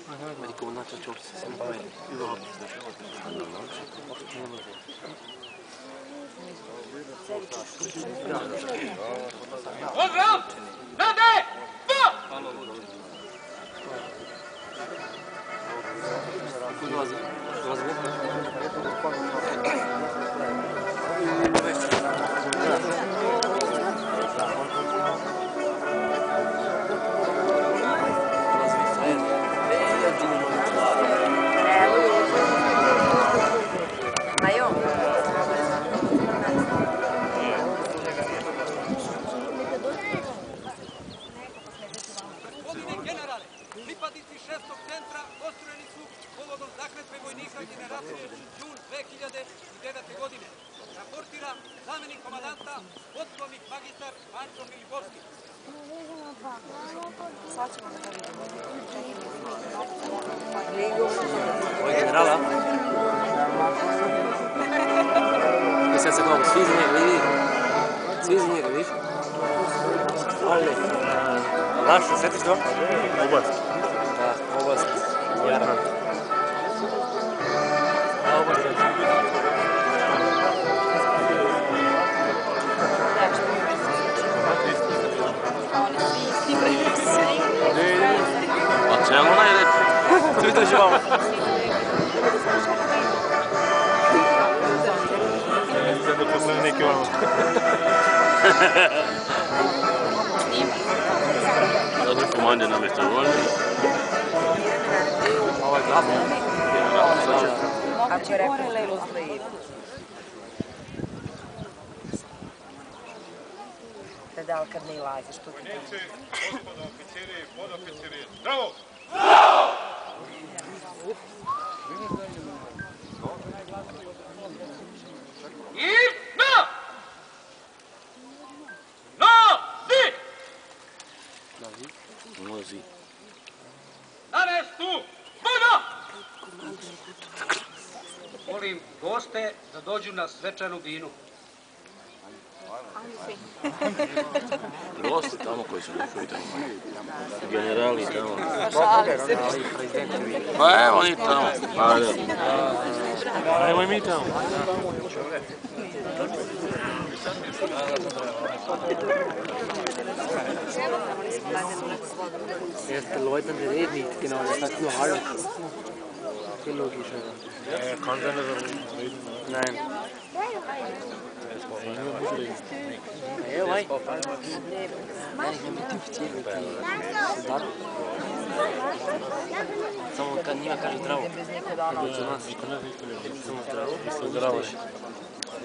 Aber die Kommunaljobs sind bei überhaupt nicht so schön. Pripadnici 6. centra postrojeni su povodom zakletve vojnika generacije jun 2009. godine. Raportira zamenik komadanta, podplovnik magistar Vanko Miliborski. Sad ćemo da vidimo. Ovo je generala. I sad se gledamo, svi za njega, vidi. Svi za njega, vidiš? Ali, znaš, sjetiš to? Oblast. Da, oblast. Jaran. A, oblast. A čemu najreći? Tu to živamo. Sada posle neki vamo. Zato komande nam je to voljno. Ovo je glavno. A će rekao pedal kad ne ilaziš tu. Vojnici, gospodo oficiri i podoficiri, zdravo! I na! Na! Zi! Mozi. Na mestu! Voda! Molim goste da dođu na svečanu binu. Gosti tamo koji su došli tamo. Generali tamo. Pa evo oni tamo. Pa da. Ajmo i mi tamo. Erste Leute, die reden nicht, genau, das sagt nur Hallo. Viel logischer. Kann sein, dass er reden. Nein. Ja, vai. Nein, ich nehme mit Tüftchen. Samo kad njima kaže zdravo. Dođe nas. Samo zdravo. Zdravo.